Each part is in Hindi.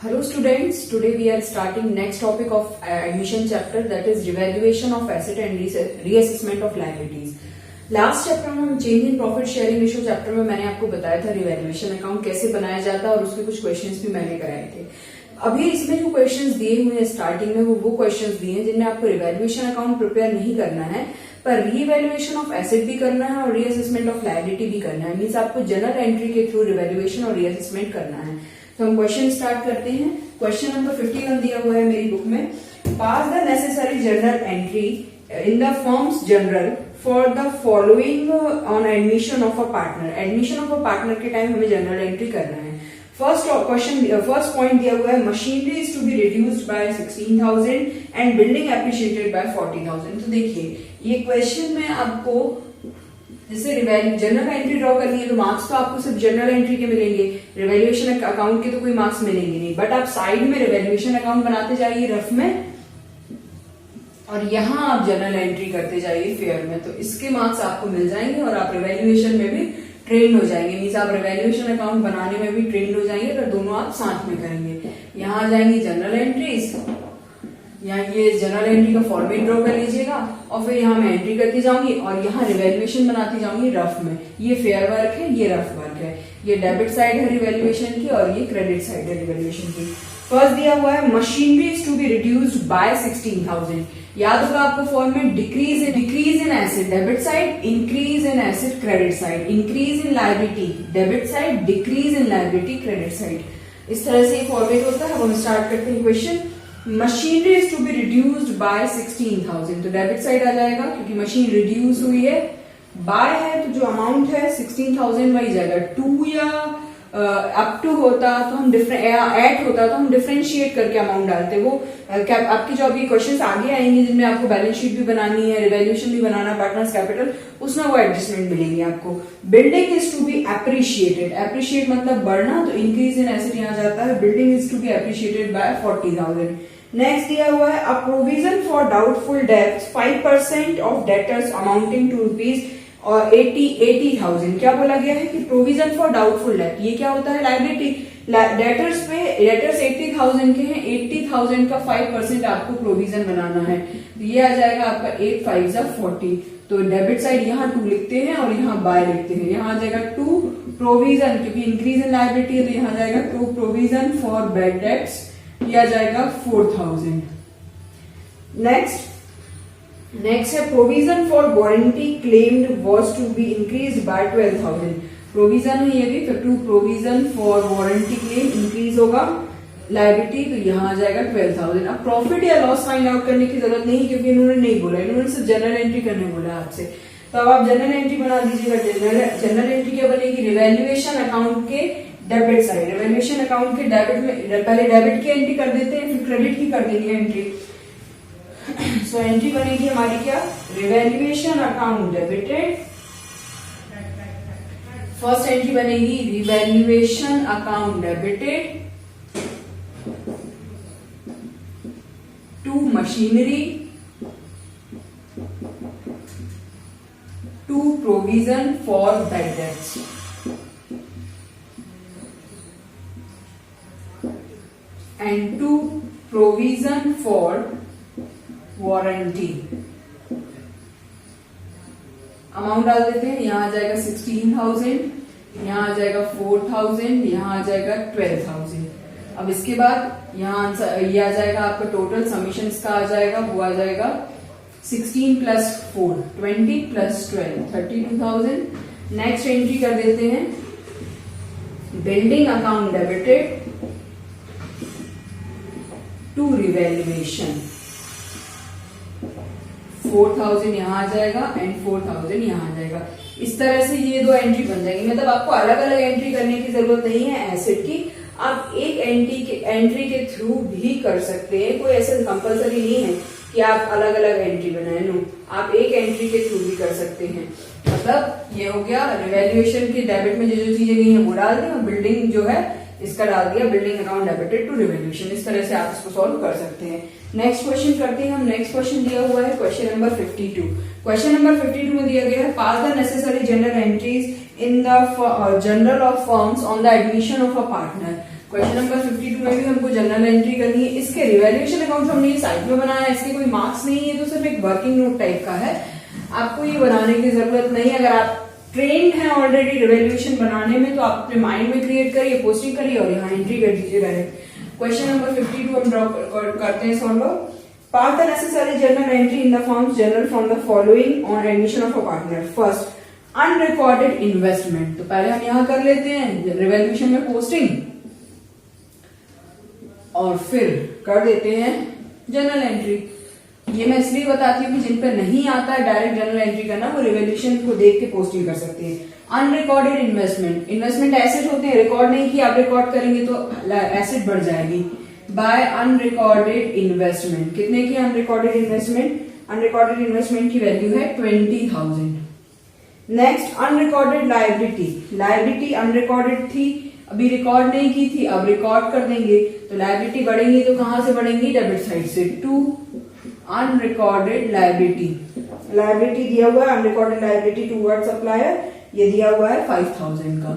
Hello students, today we are starting next topic of admission chapter, that is revaluation of asset and reassessment of liabilities. Last chapter में हम change in profit sharing ratio chapter में मैंने आपको बताया था रिवैल्यूएशन अकाउंट कैसे बनाया जाता है और उसके कुछ क्वेश्चंस भी मैंने कराए थे। अभी इसमें जो क्वेश्चंस दिए हुए हैं स्टार्टिंग में वो क्वेश्चंस दिए हैं जिनमें आपको रिवैल्यूएशन अकाउंट प्रिपेयर नहीं करना है पर रीवैल्यूएशन ऑफ एसेट भी करना है और रीअसेसमेंट ऑफ लायबिलिटी भी करना है। मीन्स आपको जनरल एंट्री के थ्रू रिवैल्यूएशन और रीअसेसमेंट करना है। तो हम क्वेश्चन स्टार्ट करते हैं। क्वेश्चन नंबर 51 दिया हुआ है मेरी बुक में। Pass the necessary journal entry in the firm's journal for the following on admission of a partner. Admission of a partner के टाइम हमें जनरल एंट्री करना है। फर्स्ट पॉइंट दिया हुआ है machinery is to be reduced by 16,000 and building appreciated by 40,000। तो देखिए ये क्वेश्चन में आपको जैसे जनरल एंट्री ड्रॉ करनी है तो मार्क्स तो आपको सिर्फ जनरल एंट्री के मिलेंगे, रिवैल्यूएशन अकाउंट के तो कोई मार्क्स मिलेंगे नहीं। बट आप साइड में रिवैल्यूएशन अकाउंट बनाते जाइए रफ में और यहाँ आप जनरल एंट्री करते जाइए फेयर में, तो इसके मार्क्स आपको मिल जाएंगे और आप रिवैल्यूएशन में भी ट्रेंड हो जाएंगे। मीन्स आप रिवैल्यूएशन अकाउंट बनाने में भी ट्रेंड हो जाएंगे अगर दोनों आप साथ में करेंगे। यहाँ आ जाएंगी जनरल एंट्रीज, यहाँ ये जनरल एंट्री का फॉर्मेट ड्रॉ कर लीजिएगा और फिर यहाँ मैं एंट्री करती जाऊंगी और यहाँ रिवैल्यूएशन बनाती जाऊंगी रफ में। ये फेयर वर्क है, ये रफ वर्क है, ये डेबिट साइड है रिवैल्यूएशन की और ये क्रेडिट साइड है रिवैल्यूएशन की। फर्स्ट दिया हुआ है machinery is to be reduced by 16,000। याद होगा आपको format decrease in asset debit side, increase in asset credit side, increase in liability debit side, decrease in liability credit side. इस तरह से फॉर्मेट होता है। हम स्टार्ट करते हैं question. Machinery is to be reduced by 16,000, तो डेबिट साइड आ जाएगा क्योंकि मशीन रिड्यूस हुई है। बाय है तो जो अमाउंट है 16,000 वही जाएगा। 2 या अप टू होता तो हम एट होता तो हम डिफरेंशिएट करके अमाउंट डालते। वो आपकी जो अभी क्वेश्चंस आगे आएंगे जिनमें आपको बैलेंस शीट भी बनानी है, रिवैल्यूएशन भी बनाना, पार्टनर्स कैपिटल, उसमें वो एडजस्टमेंट मिलेंगे आपको। Building is to be appreciated, appreciate मतलब बढ़ना, तो इंक्रीज इन एसेट यहाँ जाता है। Building is to be appreciated by 40,000। Next दिया हुआ है a provision for doubtful debts 5% of debtors amounting to rupees और 80,000। क्या बोला गया है कि प्रोविजन फॉर डाउटफुल डेब्ट, ये क्या होता है लायबिलिटी। डेटर्स 80,000 के हैं, 80,000 का 5% आपको प्रोविजन बनाना है। तो ये आ जाएगा आपका 8 5 40। तो डेबिट साइड यहाँ 2 लिखते हैं और यहाँ बाय लिखते हैं। यहाँ आ जाएगा 2 प्रोविजन, क्योंकि इंक्रीज इन लायबिलिटी है तो यहाँ जाएगा 2 प्रोविजन फॉर बैड डेट्स, यह जाएगा 4,000। नेक्स्ट है provision for warranty claimed was to be increased by 12,000। Provision है ये भी, तो 2 provision for warranty claim increase होगा लायबिलिटी, तो यहाँ आ जाएगा 12,000। अब प्रॉफिट या लॉस फाइंड आउट करने की जरूरत नहीं क्योंकि इन्होंने नहीं बोला, इन्होंने सिर्फ जनरल एंट्री करने बोला आपसे। तो अब आप जनरल एंट्री बना दीजिएगा। जनरल एंट्री क्या बनेगी, रिवैल्यूएशन अकाउंट के डेबिट साइड। रिवैल्यूएशन अकाउंट के डेबिट में पहले डेबिट की एंट्री कर देते हैं फिर क्रेडिट की कर देंगे एंट्री। सो एंट्री बनेगी हमारी क्या, revaluation account debited. First entry बनेगी revaluation account debited to machinery to provision for bad debts and to provision for warranty। Amount डाल देते हैं। यहाँ आ जाएगा 16,000, यहाँ आ जाएगा 4,000, यहाँ आ जाएगा 12,000। अब इसके बाद यहाँ ये आ जाएगा आपका टोटल समीशन का आ जाएगा, वो आ जाएगा 16 प्लस 4 20 प्लस 12 32,000। नेक्स्ट एंट्री कर देते हैं building account debited to revaluation. 4,000 यहाँ आ जाएगा एंड 4,000 यहाँ आ जाएगा। इस तरह से ये 2 एंट्री बन जाएगी। मतलब आपको अलग अलग एंट्री करने की जरूरत नहीं है एसेट की, आप एक एंट्री के थ्रू भी कर सकते हैं। कोई ऐसा कंपलसरी नहीं है कि आप अलग अलग एंट्री बनाए, नो, आप एक एंट्री के थ्रू भी कर सकते हैं। मतलब ये हो गया रिवैल्यूएशन के डेबिट में जो जो चीजें गई हैं वो डाल दें और बिल्डिंग जो है इसका डाल दिया building account debited to revaluation. इस तरह से आप इसको सॉल्व कर सकते हैं। नेक्स्ट क्वेश्चन करते हैं हम। नेक्स्ट क्वेश्चन दिया हुआ है क्वेश्चन नंबर 52। क्वेश्चन नंबर 52 में दिया गया है pass the necessary journal entries in the journal of firms on the admission of a partner। Question number 52 में भी हमको इसके रिवैल्यूएशन अकाउंट हमने ये साइट में बनाया है, इसके कोई मार्क्स नहीं है, तो सिर्फ एक वर्किंग नोट टाइप का है, आपको ये बनाने की जरूरत नहीं। अगर आप ट्रेंड है ऑलरेडी रिवैल्यूएशन बनाने में तो आप अपने माइंड में क्रिएट करिए, पोस्टिंग करिए और यहाँ एंट्री कर दीजिए डायरेक्ट। क्वेश्चन नंबर 52 हम ड्रॉ करते हैं solve. Part the necessary journal entry in the forms general from the following on admission of a partner. First, unrecorded investment, तो पहले हम यहाँ कर लेते हैं रिवैल्यूएशन में पोस्टिंग और फिर कर देते हैं जनरल एंट्री। ये मैं इसलिए बताती हूँ कि जिन पर नहीं आता है डायरेक्ट जनरल एंट्री करना, वो रिवैल्यूएशन को देख के पोस्टिंग कर सकते हैं। अनरिकॉर्डेड इन्वेस्टमेंट, इन्वेस्टमेंट एसेट होते हैं, रिकॉर्ड नहीं किया, आप रिकॉर्ड करेंगे तो एसेट बढ़ जाएगी। बाय अनरिकॉर्डेड इन्वेस्टमेंट, कितने की अनरिकॉर्डेड इन्वेस्टमेंट? अनरिकॉर्डेड इन्वेस्टमेंट की वैल्यू है 20,000। Next, unrecorded liability, liability unrecorded थी, अभी रिकॉर्ड नहीं की थी, अब रिकॉर्ड कर देंगे तो लायबिलिटी बढ़ेंगी, तो कहां से बढ़ेंगी? डेबिट साइड से। टू अनरिकॉर्डेड लायबिलिटी, लायबिलिटी दिया हुआ है अनरिकॉर्डेड लायबिलिटी टूवर्ड सप्लायर, ये दिया हुआ है 5,000 का।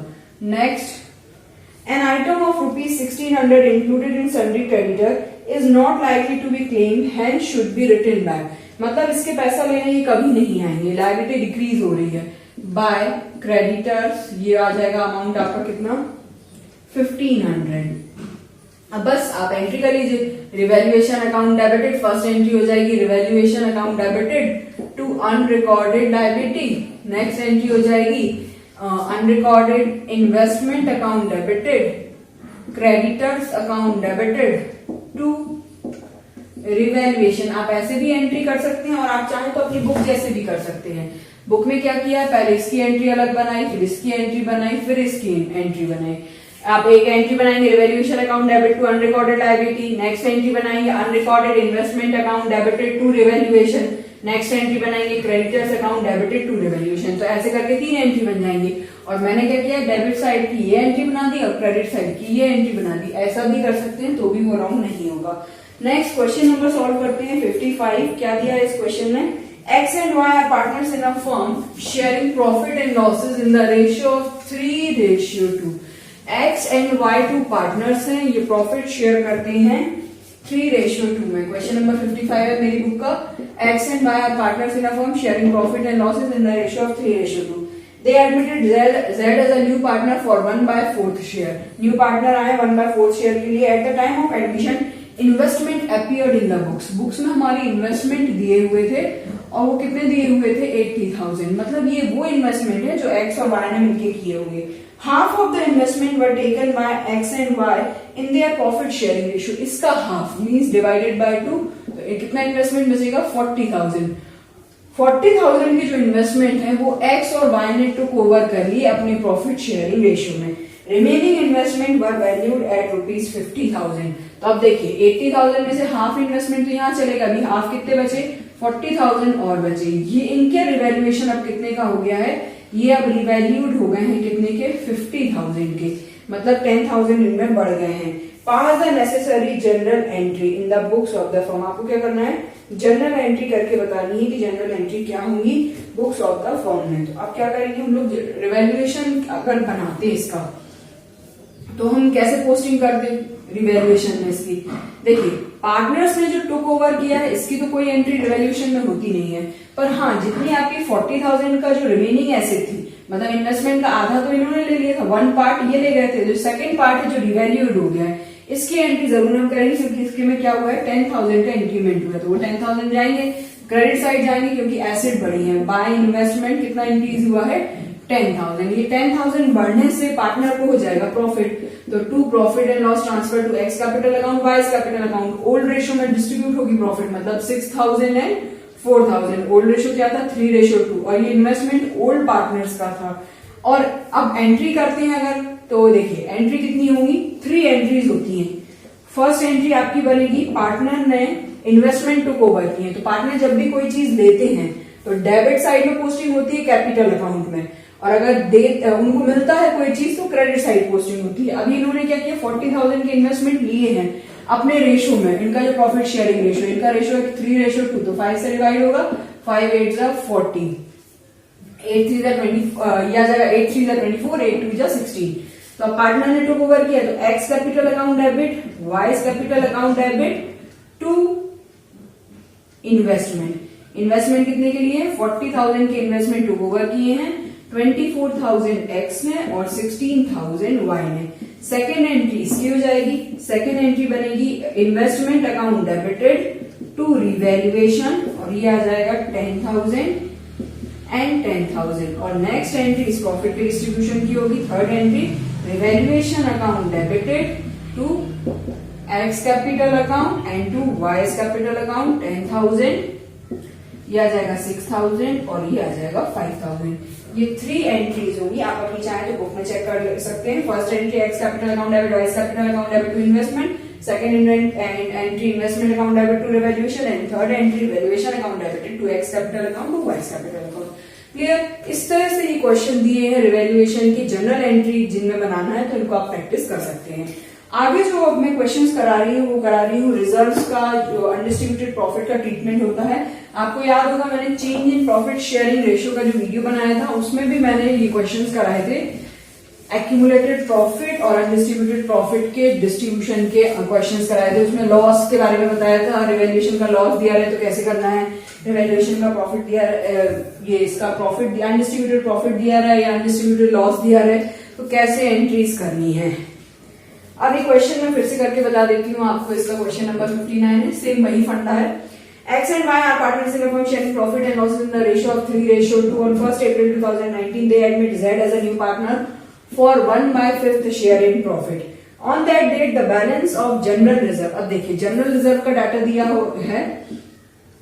Next, an item of ₹1600 included in sundry creditor is not likely to be claimed, hence should be written back, मतलब इसके पैसा लेने ये कभी नहीं आएंगे, लायबिलिटी डिक्रीज हो रही है। बाय क्रेडिटर्स, ये आ जाएगा अमाउंट आपका कितना? 1500। अब बस आप एंट्री कर लीजिए, revaluation account debited, first entry हो जाएगी revaluation account debited to unrecorded liability, next entry हो जाएगी unrecorded investment account debited, creditors account debited to revaluation. आप ऐसे भी एंट्री कर सकते हैं और आप चाहें तो अपनी बुक जैसे भी कर सकते हैं। बुक में क्या किया, पहले इसकी एंट्री अलग बनाई, फिर इसकी एंट्री बनाई, फिर इसकी एंट्री बनाई। आप एक एंट्री बनाएंगे revaluation account debit to unrecorded liability, next entry बनाएंगे unrecorded investment account debited to revaluation, next entry बनाएंगे creditors account debited to revaluation. तो ऐसे करके 3 एंट्री बन जाएंगे। और मैंने क्या किया, डेबिट साइड की ये एंट्री बना दी और क्रेडिट साइड की ये एंट्री बना दी। ऐसा भी कर सकते हैं तो भी वो रॉन्ग नहीं होगा। नेक्स्ट क्वेश्चन नंबर सॉल्व करते हैं 55। क्या दिया है इस क्वेश्चन में? X and Y are partners in a firm sharing profit and losses in the ratio of 3:2। X and Y 2 partners हैं, ये प्रॉफिट शेयर करते हैं 3:2 में। क्वेश्चन नंबर 55 है मेरी बुक का। X and Y are partners in a firm sharing profit and losses in the ratio of 3:2। They admitted Z as a new partner for 1/4 share। New partner आए 1/4 शेयर के लिए। At the time of admission investment appeared in the books, books में हमारी इन्वेस्टमेंट दिए हुए थे और वो कितने दिए हुए थे? 80,000। मतलब ये वो इन्वेस्टमेंट है जो एक्स और वाई ने मिलकर किए होंगे। Half of the investment were taken by X and Y in their profit sharing ratio, इसका हाफ मींस डिवाइडेड बाय 2, तो कितना इन्वेस्टमेंट बचेगा? 40,000। 40,000 की जो इन्वेस्टमेंट है वो एक्स और वाई ने टुक ओवर कर ली अपने प्रॉफिट शेयरिंग रेशियो में। Remaining investment were valued at ₹50,000। तो अब देखिए 80,000 में से हाफ इन्वेस्टमेंट तो यहाँ चलेगा, अभी हाफ कितने बचे? 40,000 और बचे। ये इनके रिवैल्यूएशन अब कितने का हो गया है? ये अब रिवैल्यूड हो गए हैं कितने के? 50,000 के, मतलब 10,000 इनमें बढ़ गए हैं। Pass the necessary journal entry in the books of the firm. आपको क्या करना है? जनरल एंट्री करके बतानी है कि जनरल एंट्री क्या होंगी बुक्स ऑफ द फर्म में। तो अब क्या करेंगे हम लोग, रिवैल्यूएशन अगर बनाते इसका तो हम कैसे पोस्टिंग कर दे रिवैल्यूएशन में इसकी? देखिए पार्टनर्स ने जो टुक ओवर किया है इसकी तो कोई एंट्री रिवैल्यूएशन में होती नहीं है, पर हाँ जितनी आपकी 40,000 का जो रिमेनिंग एसेट थी, मतलब इन्वेस्टमेंट का आधा तो इन्होंने ले लिया था, 1 पार्ट ये ले गए थे, जो सेकंड पार्ट है जो रिवैल्यूड हो गया है इसकी एंट्री जरूर हम करेंगे, क्योंकि इसके में क्या हुआ है? 10,000 का इंक्रीमेंट हुआ है, तो वो 10,000 जाएंगे क्रेडिट साइड जाएंगे क्योंकि एसेट बढ़ी है। बाय इन्वेस्टमेंट कितना इंक्रीज हुआ है? 10,000। ये 10,000 बढ़ने से पार्टनर को हो जाएगा प्रॉफिट, तो to profit and loss transfer to X capital account Y capital account. Old ratio में डिस्ट्रीब्यूट होगी प्रॉफिट, मतलब 6,000 एंड 4,000। ओल्ड रेशियो क्या था? 3:2 और ये इन्वेस्टमेंट ओल्ड पार्टनर्स का था। और अब एंट्री करते हैं अगर, तो देखिए एंट्री कितनी होंगी? 3 एंट्रीज होती हैं। फर्स्ट एंट्री आपकी बनेगी पार्टनर ने इन्वेस्टमेंट टुक ओवर की है, तो पार्टनर जब भी कोई चीज लेते हैं तो डेबिट साइड में पोस्टिंग होती है कैपिटल अकाउंट में, और अगर उनको मिलता है कोई चीज तो क्रेडिट साइड पोस्टिंग होती है। अभी इन्होंने क्या किया? 40,000 के इन्वेस्टमेंट लिए हैं अपने रेशियो में, इनका जो प्रॉफिट शेयरिंग रेशियो, इनका रेशियो है 3:2, तो 5 से डिवाइड होगा, 5 8 जा 40, 8 3 जा 20, या जाएगा 8 3 जा 24, 8 2 जा 16, तो अब पार्टनर ने टुक ओवर किया तो X capital account debit, Y capital account debit to investment. Investment कितने के लिए? 40,000 के इन्वेस्टमेंट टुक ओवर किए हैं, 24,000 एक्स ने और 16,000 वाई ने। सेकेंड एंट्री इसकी हो जाएगी, सेकेंड एंट्री बनेगी investment account debited to revaluation और ये आ जाएगा 10,000 एंड 10,000। और नेक्स्ट एंट्री इस प्रॉफिट के डिस्ट्रीब्यूशन की होगी, third entry revaluation account debited to X capital account and to Y capital account 10,000, ये आ जाएगा 6,000 और ये आ जाएगा 5,000। ये 3 एंट्रीज होंगी, आप अपनी चाहे तो बुक में चेक कर सकते हैं। First entry X capital account debit, Y capital account debit to investment, second entry investment account debit to revaluation and third entry valuation account debited to X capital account to Y capital account. Clear? इस तरह से ये क्वेश्चन दिए हैं रिवैल्यूएशन की जनरल एंट्री जिनमें बनाना है, तो इनको आप प्रैक्टिस कर सकते हैं। आगे जो अब मैं क्वेश्चंस करा रही हूँ वो करा रही हूँ रिजर्व्स का, जो अनडिस्ट्रीब्यूटेड प्रॉफिट का ट्रीटमेंट होता है। आपको याद होगा मैंने change in profit sharing ratio का जो वीडियो बनाया था उसमें भी मैंने ये क्वेश्चंस कराए थे। एक्यूमुलेटेड प्रॉफिट और अनडिस्ट्रीब्यूटेड प्रॉफिट के डिस्ट्रीब्यूशन के क्वेश्चंस कराए थे। उसमें लॉस के बारे में बताया था, रिवैल्यूएशन का लॉस दिया रहे तो कैसे करना है, रिवैल्यूएशन का प्रॉफिट दिया, ये इसका प्रॉफिट अनडिस्ट्रीब्यूटेड प्रॉफिट दिया रहा है या अनडिस्ट्रीब्यूटेड लॉस दिया रहा है तो कैसे एंट्रीज करनी है। अब ये क्वेश्चन मैं फिर से करके बता देती हूँ आपको। इसका क्वेश्चन नंबर 59 है, सेम वही फंडा है। X and Y are partners in a firm sharing profit and losses in the ratio of 3:2. On 1st April 2019, they admit Z as a new partner for 1/5 share in profit. On that date, the balance of general reserve, अब देखिए जनरल रिजर्व का डाटा दिया है,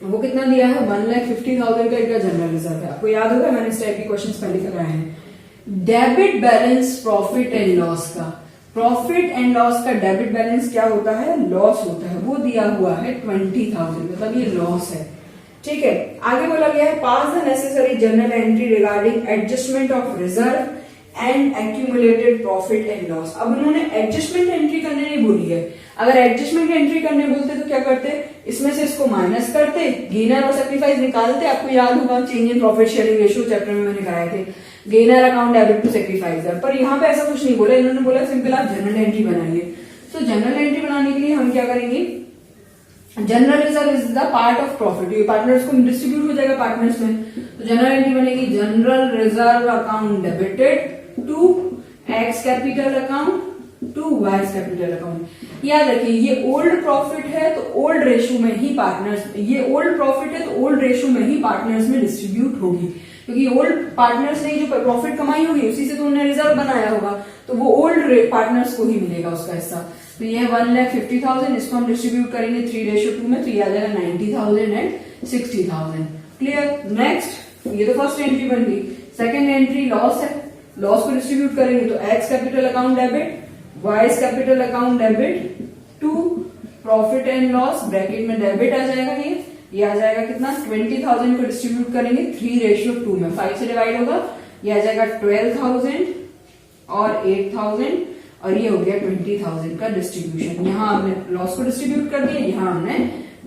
वो कितना दिया है? 1,50,000 का इनका जनरल रिजर्व है। आपको याद होगा मैंने इस टाइप के क्वेश्चन पहले कराए हैं। Debit balance profit and loss का, प्रॉफिट एंड लॉस का डेबिट बैलेंस क्या होता है? लॉस होता है। वो दिया हुआ है 20,000, मतलब ये लॉस है। ठीक है, आगे बोला गया है pass the necessary journal entry regarding adjustment of reserve and accumulated profit and loss. अब उन्होंने एडजस्टमेंट एंट्री करने नहीं बोली है। अगर एडजस्टमेंट एंट्री करने बोलते तो क्या करते? इसमें से इसको माइनस करते, गेनर और सेक्रीफाइस निकालते। आपको याद होगा change in profit sharing ratio chapter में मैंने कराए थे, gainer account debit to sacrificer. पर यहाँ पे ऐसा कुछ नहीं बोला, इन्होंने बोला सिंपल आप जनरल एंट्री बनाइए। तो जनरल एंट्री बनाने के लिए हम क्या करेंगे? General reserve is the part of profit, ये पार्टनर्स को डिस्ट्रीब्यूट हो जाएगा पार्टनर्स में। तो जनरल एंट्री बनेगी general reserve account debited to X capital account to Y capital account. याद रखिए ये ओल्ड प्रॉफिट है तो ओल्ड रेशियो में ही पार्टनर्स, ये ओल्ड प्रॉफिट है तो ओल्ड रेशियो में ही पार्टनर्स में डिस्ट्रीब्यूट होगी, क्योंकि ओल्ड पार्टनर्स ने जो प्रॉफिट कमाई होगी उसी से तो उन्होंने रिजर्व बनाया होगा, तो वो ओल्ड पार्टनर्स को ही मिलेगा उसका हिस्सा। तो ये 1,50,000, इसको हम डिस्ट्रीब्यूट करेंगे 3:2 में, तो ये आ जाएगा 90,000 एंड 60,000। क्लियर? नेक्स्ट, ये तो फर्स्ट एंट्री बन गई। सेकेंड एंट्री लॉस है, लॉस को डिस्ट्रीब्यूट करेंगे तो X capital account debit, Y capital account debit to profit and loss, bracket में डेबिट आ जाएगा ये आ जाएगा कितना? 20,000 को डिस्ट्रीब्यूट करेंगे 3:2 में, 5 से डिवाइड होगा, ये आ जाएगा 12,000 और 8,000 और ये हो गया 20,000 का डिस्ट्रीब्यूशन। यहाँ हमने लॉस को डिस्ट्रीब्यूट कर दिया, यहाँ हमने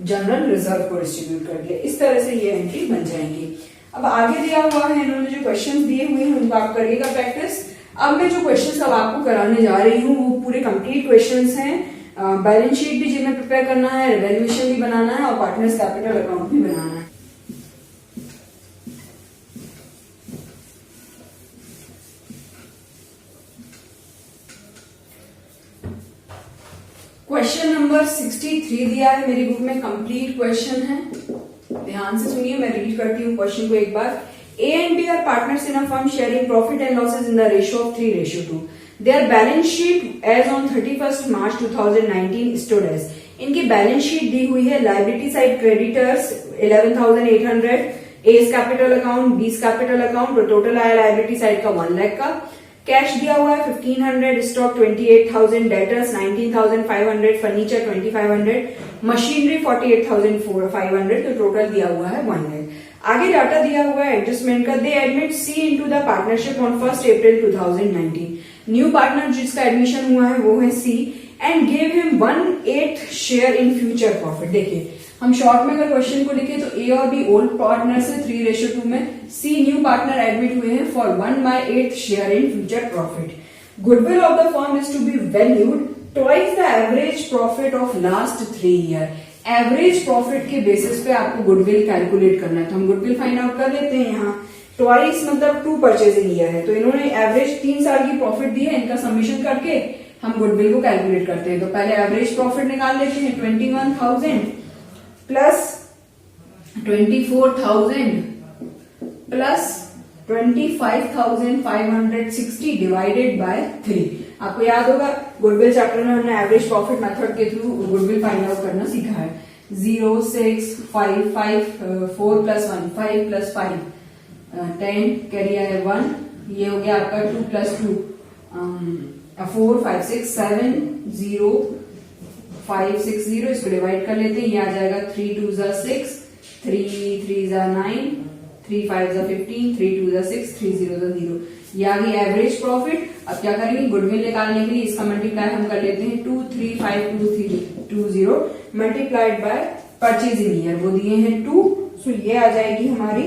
जनरल रिजर्व को डिस्ट्रीब्यूट कर दिया। इस तरह से ये एंट्री बन जाएंगी। अब आगे दिया हुआ है, इन्होंने जो क्वेश्चन दिए हुए हैं उनको आप करिएगा प्रैक्टिस। अब मैं जो क्वेश्चन अब आपको कराने जा रही हूँ वो पूरे कंप्लीट क्वेश्चन हैं। बैलेंस शीट भी जिन्हें प्रिपेयर करना है, रिवैल्यूएशन भी बनाना है और पार्टनर्स कैपिटल अकाउंट भी बनाना है। क्वेश्चन नंबर 63 दिया है मेरी बुक में, कंप्लीट क्वेश्चन है, ध्यान से सुनिए, मैं रीड करती हूँ क्वेश्चन को एक बार। A and B are partners in a firm sharing profit and losses in the ratio of 3:2. Their balance sheet as on 31st March 2019 stood as, इनकी बैलेंस शीट दी हुई है, liability side creditors 11,800, A's capital account, B's capital account और टोटल आया लाइबिलिटी साइड का 1 लाख का। कैश दिया हुआ है 1,500, स्टॉक 28,000, डेटर्स 19,500, फर्नीचर 2,500, मशीनरी 48,500, तो टोटल दिया हुआ है 1 लाख। आगे डाटा दिया हुआ है एडजस्टमेंट का। They admit C into the partnership on 1st April 2019। New partner जिसका एडमिशन हुआ है वो है C and give him 1/8 share in future profit. देखिए हम शॉर्ट में अगर क्वेश्चन को लिखे तो ए और बी ओल्ड पार्टनर्स है 3:2 में, सी न्यू पार्टनर एडमिट हुए हैं for 1/8 share in future profit. Goodwill of the firm is to be valued twice the average profit of last 3 year. Average profit के बेसिस पे आपको गुडविल कैलकुलेट करना है, तो हम गुडविल फाइंड आउट कर लेते हैं। यहाँ ट्वाइस मतलब 2 परचेजिंग ईयर है, तो इन्होंने एवरेज 3 साल की प्रॉफिट दी है, इनका समीशन करके हम गुडविल को कैलकुलेट करते हैं। तो पहले एवरेज प्रॉफिट निकाल लेते हैं, 21,000 प्लस 24,000 प्लस 25,560 डिवाइडेड बाय 3। आपको याद होगा गुडविल चैप्टर में हमने एवरेज प्रॉफिट मेथड के थ्रू गुडविल फाइंड आउट करना सीखा है। 0, 6, 5, 5, 4 प्लस 1, 5 प्लस 5, 10 कैरी आया 1, ये हो गया आपका 2 प्लस 2, 4, 5, 6, 7, 0, 5, 6, 0, इसको डिवाइड कर लेते हैं। ये आ जाएगा 3 2 6, 3 3 9, 3 5 15, 3 2 6, 3 0 0। ये आ गई एवरेज प्रॉफिट। अब क्या करेंगे, गुडविल निकालने के लिए इसका मल्टीप्लाई हम कर लेते हैं 2 3 5 2 3 2 0 मल्टीप्लाइड बाय परचेजिंग ईयर, वो दिए हैं 2, सो ये आ जाएगी हमारी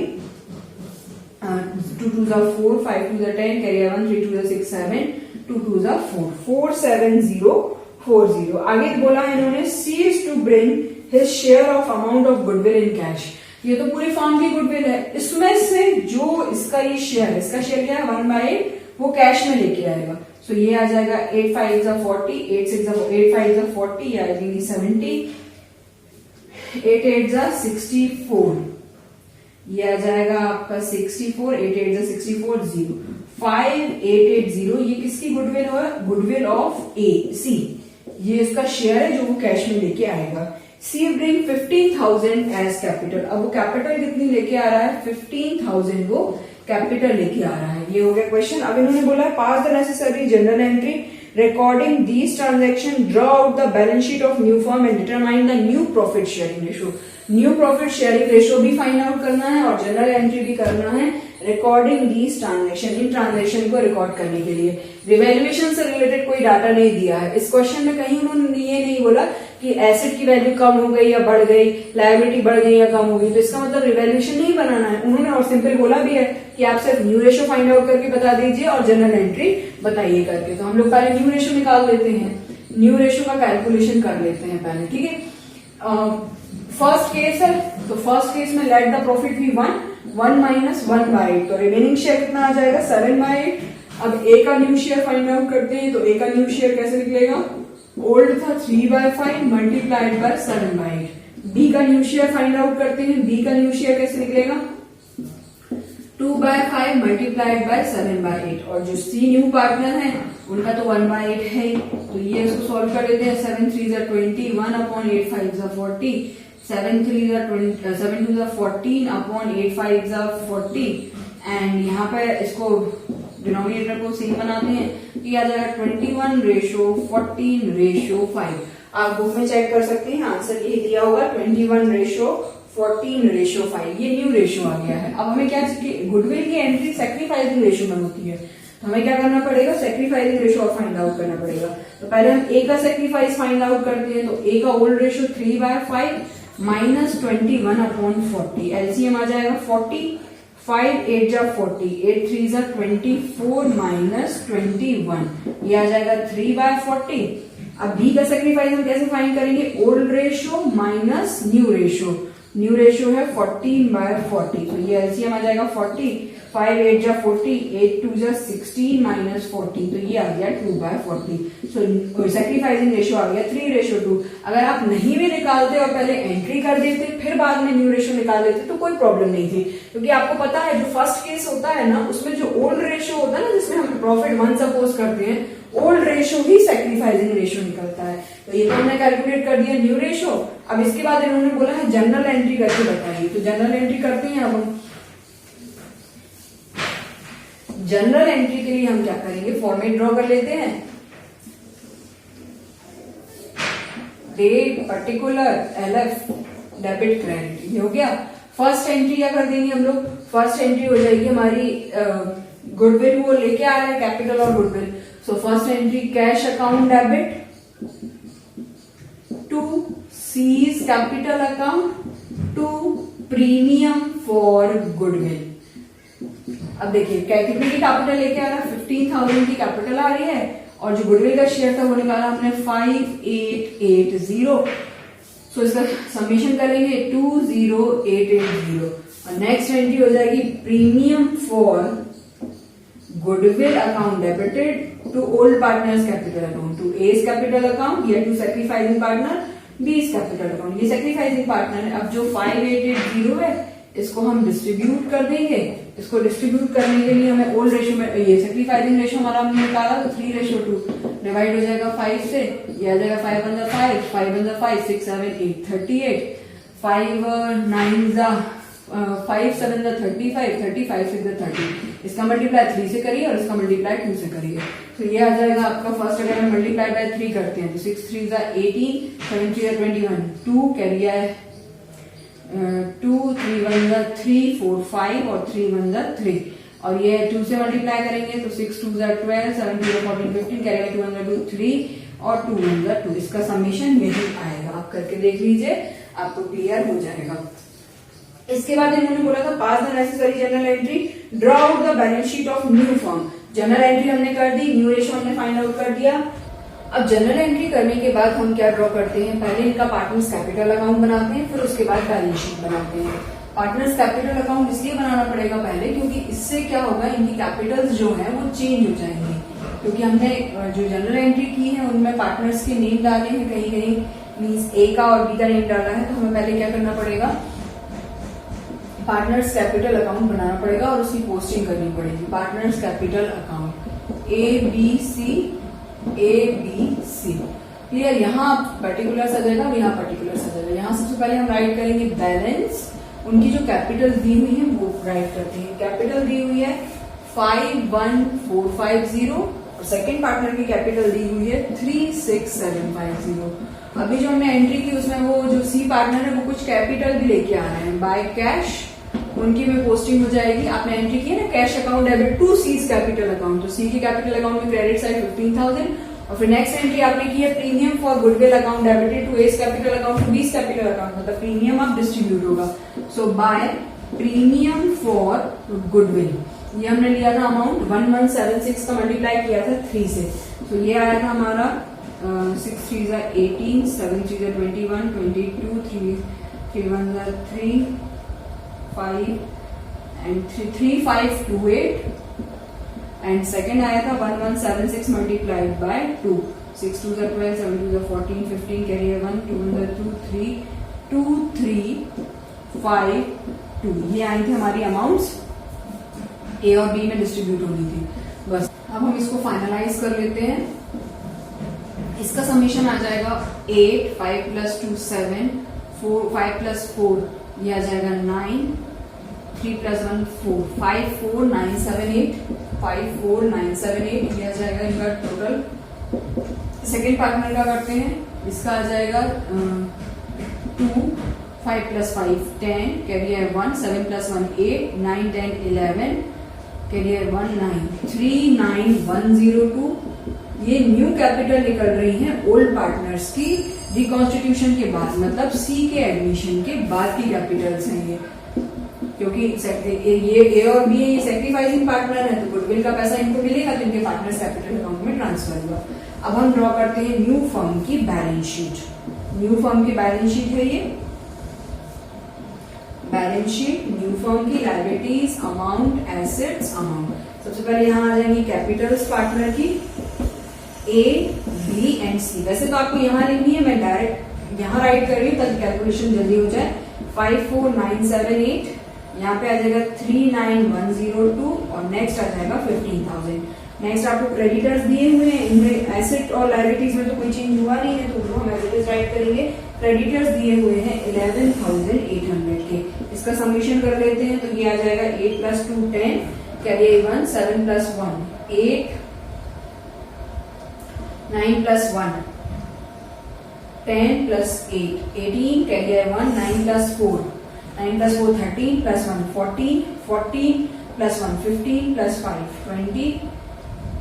2 2 4, 5 2 10, कैरी 1, 3 2 6 7, 2 2 4, 47040। आगे बोला इन्होंने C is to bring his share of amount of goodwill in cash. ये तो पूरी फर्म की गुडविल है, इसमें से जो इसका ये शेयर है, इसका शेयर क्या है 1/8, वो कैश में लेके आएगा। सो ये आ जाएगा 8 5 40, 8 5 40, ये आ जाएगी 70, 8 8 64, ये आ जाएगा आपका 64, 8 8 64 0, 5880। ये किसकी गुडविल है, गुडविल ऑफ ए सी, ये इसका शेयर है जो वो कैश में लेके आएगा। सी ब्रिंग 15,000 एज कैपिटल। अब वो कैपिटल कितनी लेके आ रहा है, 15,000 वो कैपिटल लेके आ रहा है। ये हो गया क्वेश्चन। अब इन्होंने बोला pass the necessary journal entry recording these transaction, draw out the balance sheet of new firm and determine the new profit sharing ratio. New profit sharing ratio भी फाइंड आउट करना है और जनरल एंट्री भी करना है रिकॉर्डिंग दीज ट्रांजेक्शन, इन ट्रांजेक्शन को रिकॉर्ड करने के लिए। रिवैल्यूएशन से रिलेटेड कोई डाटा नहीं दिया है इस क्वेश्चन में, कहीं उन्होंने ये नहीं बोला कि एसेट की वैल्यू कम हो गई या बढ़ गई, लायबिलिटी बढ़ गई या कम हो गई, तो इसका मतलब रिवैल्यूएशन नहीं बनाना है उन्होंने। और सिंपल बोला भी है कि आप सिर्फ न्यू रेशो फाइंड आउट करके बता दीजिए और जनरल एंट्री बताइए करके। तो हम लोग पहले न्यू रेशो निकाल लेते हैं, न्यू रेशो का कैलकुलेशन कर लेते हैं पहले, ठीक है। फर्स्ट केस है, तो फर्स्ट केस में let the profit be 1 minus 1/8, तो रिमेनिंग शेयर कितना आ जाएगा 7/8। अब ए का न्यू शेयर फाइंड आउट करते हैं, तो ए का न्यू शेयर कैसे निकलेगा, ओल्ड था 3/5 मल्टीप्लाइड बाय 7/8। बी का न्यू शेयर फाइंड आउट करते हैं, बी का न्यू शेयर कैसे निकलेगा 2/5 मल्टीप्लाइड बाय 7/8। और जो सी न्यू पार्टनर है उनका तो 1/8 है, तो ये इसको सॉल्व कर लेते हैं। 7 3 21 अपॉन 8 5 40, 7 3 7 2 14 अपॉन 8 5 40, एंड यहाँ पे इसको डिनोमिनेटर को सेम बनाते हैं, तो ये आ जाएगा 21:14:5। आप बुक में चेक कर सकते हैं, आंसर ये दिया होगा 21:14:5। ये न्यू रेशो आ गया है। अब हमें क्या चाहिए, गुडविल की एंट्री सेक्रीफाइसिंग रेशो में होती है, तो हमें क्या करना पड़ेगा, सेक्रीफाइसिंग रेशो और फाइंड आउट करना पड़ेगा। तो पहले हम ए का सेक्रीफाइस फाइंड आउट करते हैं, तो ए का ओल्ड रेशो 3/5 माइनस 21/40, एलसीएम आ जाएगा 40, 5 8 40, 8 3 24 माइनस 21, ये आ जाएगा 3/40। अब बी का सेक्रीफाइस हम कैसे फाइंड करेंगे, old ratio minus new ratio, new ratio है 14/40, तो ये एलसीएम आ जाएगा 40, 5 8 40, 8 2 16 माइनस 40, तो ये आ गया 2/40। सो सेक्रीफाइसिंग रेशो आ गया 3:2। अगर आप नहीं भी निकालते और पहले एंट्री कर देते फिर बाद में न्यू रेशो निकाल देते तो कोई प्रॉब्लम नहीं थी, क्योंकि आपको पता है जो फर्स्ट केस होता है ना उसमें जो ओल्ड रेशो होता है ना, जिसमें हम प्रॉफिट 1 सपोज करते हैं, ओल्ड रेशो ही सेक्रीफाइसिंग रेशो निकलता है। तो ये तो हमने कैलकुलेट कर दिया न्यू रेशो। अब इसके बाद इन्होंने बोला है जनरल एंट्री करके बताइए, तो जनरल एंट्री करते हैं। अब हम जनरल एंट्री के लिए हम क्या करेंगे, फॉर्मेट ड्रॉ कर लेते हैं, date particular LF debit credit, ये हो गया। फर्स्ट एंट्री क्या कर देंगे हम लोग, फर्स्ट एंट्री हो जाएगी हमारी गुडविल, वो लेके आ रहा है कैपिटल और goodwill, so first entry cash account debit to C's capital account to premium for goodwill. अब देखिए कितने की कैपिटल लेके आ रहा है, 15,000 की कैपिटल आ रही है, और जो गुडविल का शेयर था वो निकाला हमने 5880। सो इसका समीशन करेंगे 20880, और नेक्स्ट एंट्री हो जाएगी premium for goodwill account debited to old partners capital account, to A's capital account या to sacrificing partner B's capital account. ये सेक्रीफाइसिंग पार्टनर है। अब जो 5880 है इसको हम डिस्ट्रीब्यूट कर देंगे। इसको डिस्ट्रीब्यूट करने के लिए हमें ओल्ड रेशियो में, ये सेक्रीफाइसिंग रेशियो हमारा हमने निकाला तो 3:2 डिवाइड हो जाएगा 5 से, ये आ जाएगा 5 1 5, 5 1 5, 6 7 8 38, 5 9 5 7 35, 35 6 30। इसका मल्टीप्लाई 3 से करिए और इसका मल्टीप्लाई 2 से करिए, तो ये आ जाएगा आपका फर्स्ट। अगर हम मल्टीप्लाई बाय 3 करते हैं तो 6 3 18, 7 3 21, 2 कैरियर है 2, 3 1 3, 4 5 और 3 1 3, और ये 2 से मल्टीप्लाई करेंगे तो 6 2 12, 7 2 14 15, कैरियर 2 1 2 3 और 2 1 2। इसका समीशन यही आएगा। आप करके देख लीजिए, आपको क्लियर हो जाएगा। इसके बाद इन्होंने बोला था pass the necessary journal entry, draw out the balance sheet of new firm. Journal entry हमने कर दी, न्यू रेशियो हमने फाइंड आउट कर दिया। अब जनरल एंट्री करने के बाद हम क्या ड्रॉ करते हैं, पहले इनका पार्टनर्स कैपिटल अकाउंट बनाते हैं, फिर उसके बाद बैलेंस शीट बनाते हैं। पार्टनर्स कैपिटल अकाउंट इसलिए बनाना पड़ेगा पहले क्योंकि इससे क्या होगा, इनकी कैपिटल्स जो है वो चेंज हो जाएंगे, क्योंकि हमने जो जनरल एंट्री की है उनमें पार्टनर्स के नेम डाले हैं, कहीं कहीं मीन्स ए का और बी का नेम डाला है, तो हमें पहले क्या करना पड़ेगा, पार्टनर्स कैपिटल अकाउंट बनाना पड़ेगा और उसकी पोस्टिंग करनी पड़ेगी। Partners capital account A B C clear. यहाँ पर्टिकुलर आ जाएगा और यहाँ पर्टिकुलर आ जाएगा। यहाँ सबसे पहले हम राइट करेंगे बैलेंस, उनकी जो कैपिटल दी हुई है वो राइट करते हैं। कैपिटल दी हुई है 51450 और सेकेंड पार्टनर की कैपिटल दी हुई है 36750। अभी जो हमने एंट्री की उसमें वो जो सी पार्टनर है वो कुछ कैपिटल भी लेके आ रहे हैं बाय कैश, उनकी में पोस्टिंग हो जाएगी। आपने एंट्री की है ना cash account debit to C's capital account, तो सी की कैपिटल अकाउंट में क्रेडिट साइड 15,000, और फिर नेक्स्ट एंट्री आपने की है premium for goodwill account debited to A's capital account to B's capital account, मतलब प्रीमियम अब डिस्ट्रीब्यूट होगा। So by premium for goodwill ये हमने लिया था अमाउंट 1176 का मल्टीप्लाई किया था 3 से, तो ये आया था हमारा 6 3 18, 7 3 21, 22, 3 1 3 5 and 3528, एंड सेकेंड आया था 1176 मल्टीप्लाइड बाय 2, 6 2 12, 7 2 14, 15, कैरियर 1, 2 1 2 3, 2 3 5 2। ये आई थी हमारी अमाउंट्स, ए और बी में डिस्ट्रीब्यूट होनी थी। बस अब हम इसको फाइनलाइज कर लेते हैं। इसका समीशन आ जाएगा 8, 5 + 2 7, 4 5 + 4 ये आ जाएगा 9, 3 + 1 4, 5 4 9 7 8, 5 4 9 7 8 ये आ जाएगा इनका टोटल। सेकेंड पार्टनर का करते हैं, इसका आ जाएगा 2, 5 + 5 10, कैरियर 1, 7 + 1 8, 9 10 11, कैरियर 1 9, 3 9 1 0 2। ये न्यू कैपिटल निकल रही है ओल्ड पार्टनर्स की रिकॉन्स्टिट्यूशन के बाद, मतलब सी के एडमिशन के बाद की कैपिटल्स हैं ये, क्योंकि ये ए और बी ये सेक्रीफाइसिंग पार्टनर है तो गुडविल का पैसा इनको मिलेगा तो इनके पार्टनर्स कैपिटल अकाउंट में ट्रांसफर हुआ। अब हम ड्रॉ करते हैं न्यू फर्म की बैलेंस शीट। न्यू फर्म की बैलेंस शीट है ये बैलेंस शीट, न्यू फर्म की लायबिलिटीज, अमाउंट, एसेट्स, अमाउंट। सबसे पहले यहाँ आ जाएंगी कैपिटल्स पार्टनर की ए बी एंड सी। वैसे तो आपको यहाँ लिखनी है, मैं डायरेक्ट यहाँ राइट कर रही हूँ ताकि कैलकुलेशन जल्दी हो जाए। 5 4 9 7 8, यहाँ पे आ जाएगा 3 9 1 0 2 और नेक्स्ट आ जाएगा 15,000। नेक्स्ट आपको क्रेडिटर्स दिए हुए हैं, इनमें एसेट और लायबिलिटीज में तो कोई चेंज हुआ नहीं है तो हम एज इट इज राइट करेंगे। क्रेडिटर्स दिए हुए हैं 11,800 के, इसका समीशन कर लेते हैं तो ये आ जाएगा 8 + 2 10, कैरियर 1, 7 + 1 8, 9 + 1 10 + 8 18, कैरियर 1, 9 + 4 9 + 4 13 + 1 14, 14 + 1 15 + 5 20,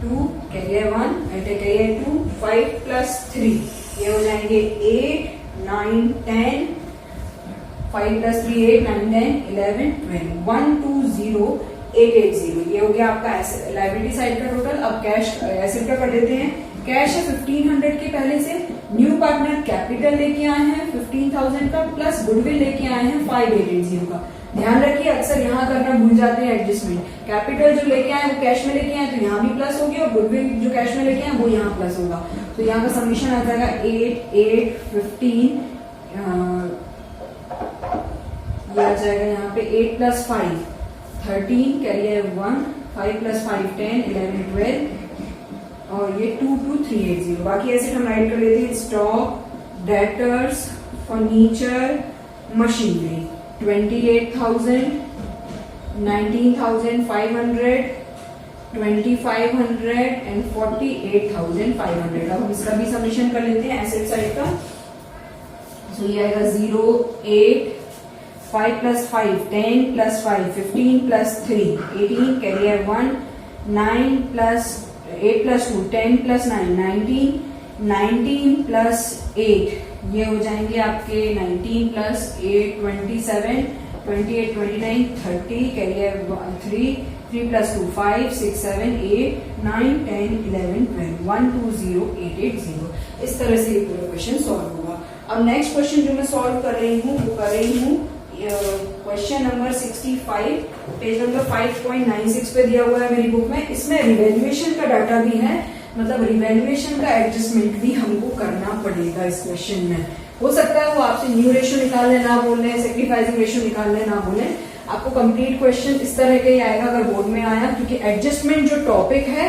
2 कैरियर 1 कैरियर 2 5 + 3 ये हो जाएंगे 8 9 10, 5 + 3 8 9 10 11 12 1 2 0 880। ये हो गया आपका लाइबिलिटी साइड का टोटल। अब कैश एसेट का कर देते हैं। कैश है 1500 के पहले से, न्यू पार्टनर कैपिटल लेके आए हैं 15,000 का, प्लस गुडविल लेके आए हैं 5880 का। ध्यान रखिए अक्सर यहाँ करना भूल जाते हैं एडजस्टमेंट। कैपिटल जो लेके आए वो कैश में लेके आए तो यहाँ भी प्लस होगी, और गुडविल जो कैश में लेके आए वो यहाँ प्लस होगा। तो यहाँ का समीशन आ जाएगा 8, 8, 15, ये आ जाएगा यहाँ पे 8 + 5 13, कैरियर 1, 5 + 5 10, 11, 12, और ये 22380। बाकी ऐसे हम राइट कर लेते हैं। Stock, debtors, furniture, machinery 28,000, 19,500, 2,500 and 48,500। अब हम इसका भी समीशन कर लेते हैं एसेट साइड का। तो ये आएगा 0, 8, 5 + 5 10 + 5 15 + 3 18, कैरियर 1, 9 + 8 + 2 10 + 9 19, 19 + 8 ये हो जाएंगे आपके 19 + 8 27, 28 29 30, कैरियर 3 3 + 2 5 6 7 8 9 10 11 12 1 2 0 8 8 0। इस तरह से ये पूरा क्वेश्चन सॉल्व होगा। अब नेक्स्ट क्वेश्चन जो मैं सॉल्व कर रही हूँ वो कर रही हूँ क्वेश्चन नंबर 65, पेज नंबर 5.96 पे दिया हुआ है मेरी बुक में। इसमें रिवैल्यूएशन का डाटा भी है, मतलब रिवैल्यूएशन का एडजस्टमेंट भी हमको करना पड़ेगा इस क्वेश्चन में। हो सकता है वो आपसे न्यू रेशियो निकालने ना बोले, सेक्रीफाइसिंग रेशियो निकालने ना बोले, आपको कंप्लीट क्वेश्चन इस तरह का ही आएगा अगर बोर्ड में आया, क्योंकि एडजस्टमेंट जो टॉपिक है,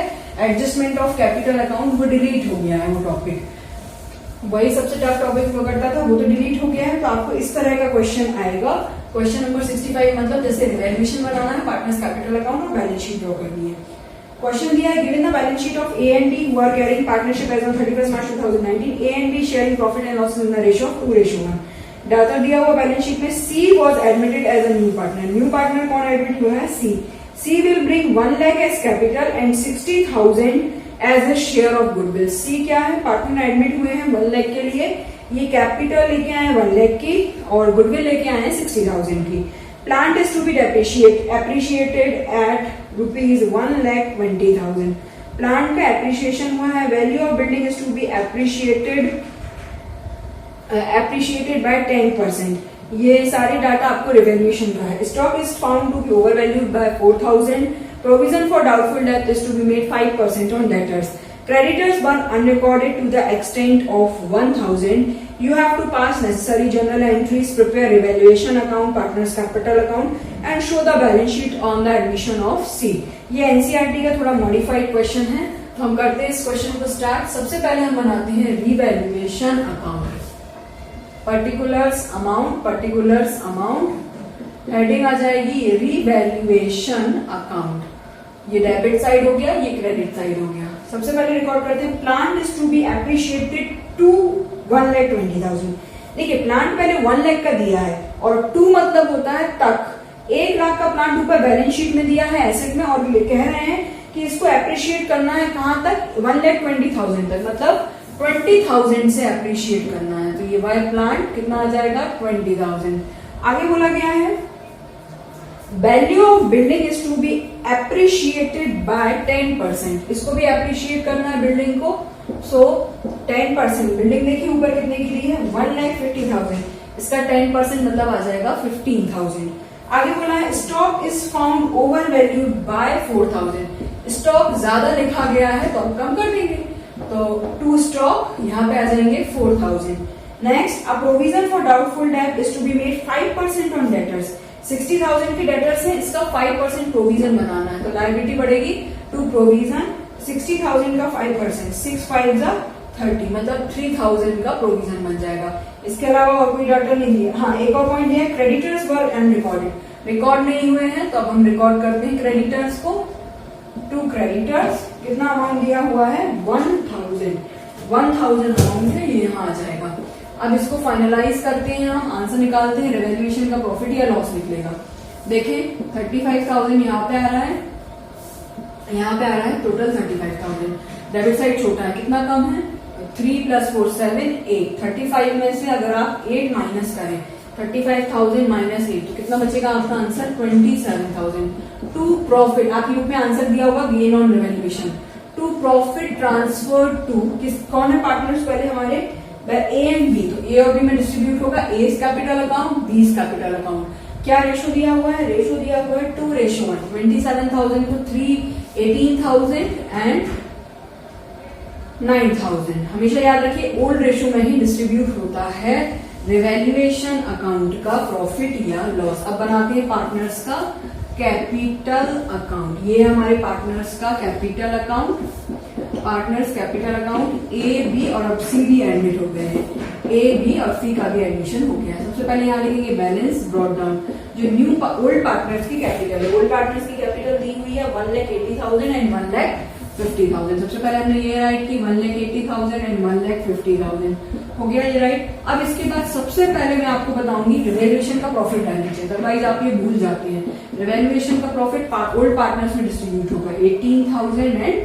एडजस्टमेंट ऑफ कैपिटल अकाउंट, वो डिलीट हो गया है। वो टॉपिक वही सबसे टफ टॉपिक हुआ करता था, वो तो डिलीट हो गया है। तो आपको इस तरह का क्वेश्चन आएगा। क्वेश्चन नंबर 65 मतलब जैसे रिवैल्यूएशन बनाना है, पार्टनर्स कैपिटल अकाउंट और बैलेंस शीट ड्रॉ करनी है। क्वेश्चन दिया है, given the balance sheet of A and D who are carrying partnership as on 31st March 2019, A and B sharing profit and losses in the ratio of 2:1। Data दिया हुआ बैलेंस शीट में C was admitted as a new partner। New partner कौन एडमिट हुआ है? C। C will bring 1 lakh as capital and 60,000 as a share of goodwill। C क्या है? पार्टनर एडमिट हुए हैं 1 लाख के लिए, ये कैपिटल लेके आए 1 लाख की और गुडविल लेके आए 60,000 की। Plant is to be appreciated at ₹1,20,000। Plant का एप्रिशिएशन हुआ है। Value of building is to be appreciated by 10%। ये सारे डाटा आपको रिवैल्यूएशन का है। Stock is found to be over valued by 4,000। Provision for doubtful debt is to be made 5% on debtors. Creditors were unrecorded to the extent of 1,000. You have to pass necessary journal entries, prepare revaluation account, partners capital account, and show the balance sheet on the admission of C। ये NCERT का थोड़ा modified question है, तो हम करते हैं इस क्वेश्चन को स्टार्ट। सबसे पहले हम बनाते हैं revaluation account. Particulars amount, heading आ जाएगी रिवैल्यूएशन अकाउंट। ये डेबिट साइड हो गया, ये क्रेडिट साइड हो गया। सबसे पहले रिकॉर्ड करते हैं, plant is to be appreciated to 1,20,000। देखिए प्लांट पहले 1 लाख का दिया है और 2 मतलब होता है तक। 1 लाख का प्लांट ऊपर बैलेंस शीट में दिया है एसेट में, और कह रहे हैं कि इसको एप्रिशिएट करना है कहां तक? 1,20,000 तक, मतलब 20,000 से एप्रिशिएट करना है। तो ये वाई प्लांट कितना आ जाएगा? 20,000। आगे बोला गया है value of building is to be appreciated by 10%। इसको भी एप्रिशिएट करना है बिल्डिंग को, सो 10%। बिल्डिंग देखिए ऊपर कितने की दी है? 1,50,000। इसका 10% मतलब आ जाएगा 15,000। आगे बोला है stock is found over valued by 4,000। Stock ज्यादा लिखा गया है तो हम कम कर देंगे, तो टू स्टॉक यहाँ पे आ जाएंगे 4,000। Next, a provision for doubtful debt is to be made 5% on debtors. 60,000 की डेटर्स है, इसका 5% प्रोविजन बनाना है, तो लायबिलिटी बढ़ेगी टू प्रोविजन 60,000 का 5%, 6 5 30, मतलब 3,000 का प्रोविजन बन जाएगा। इसके अलावा और कोई डाटा नहीं दिया। हाँ, एक और पॉइंट है, क्रेडिटर्स वर अनरिकॉर्डेड, रिकॉर्ड नहीं हुए हैं, तो अब हम रिकॉर्ड करते हैं क्रेडिटर्स को। टू क्रेडिटर्स कितना अमाउंट दिया हुआ है? 1,000 अमाउंट है, ये यहाँ आ जाएगा। अब इसको फाइनलाइज करते हैं, हम आंसर निकालते हैं। रिवैल्यूएशन का प्रॉफिट या लॉस निकलेगा। देखें 35,000 यहाँ पे आ रहा है, यहाँ पे आ रहा है टोटल 35,000। डेबिट साइड छोटा है, कितना कम है? 3 + 4 7 8। 35 में से अगर आप 8 माइनस करें, 35,000 माइनस 8, तो कितना बचेगा आपका आंसर 27,000। टू प्रॉफिट, आपके बुक में आंसर दिया होगा gain on revaluation. To profit transfer to, कौन है पार्टनर्स पहले हमारे, ए एंड बी, तो ए और बी में डिस्ट्रीब्यूट होगा A capital account, B capital account. क्या रेशो दिया हुआ है, रेशो दिया हुआ है 2:1, 27,000 को 3, 18,000 एंड 9,000। हमेशा याद रखिए ओल्ड रेशो में ही डिस्ट्रीब्यूट होता है रिवैल्यूएशन अकाउंट का प्रॉफिट या लॉस। अब बनाते हैं पार्टनर्स का कैपिटल अकाउंट। ये हमारे पार्टनर्स का capital account, partners capital account. A B और अब सी भी एडमिट हो गए हैं, ए बी और सी का भी एडमिशन हो गया है। सबसे पहले यहाँ लिखेंगे बैलेंस ब्रॉट डाउन। जो न्यू ओल्ड पार्टनर्स की कैपिटल है, ओल्ड पार्टनर्स की कैपिटल दी हुई है 1,80,000 एंड 1,50,000। सबसे पहले हमने ये राइट की 1,80,000 एंड 1,50,000 हो गया ये राइट। अब इसके बाद सबसे पहले मैं आपको बताऊंगी रिवैल्यूएशन का प्रॉफिट डालनी चाहिए, अदरवाइज आप ये भूल जाते हैं। रिवैल्यूएशन का प्रॉफिट ओल्ड पार्टनर्स में डिस्ट्रीब्यूट होगा 18,000 एंड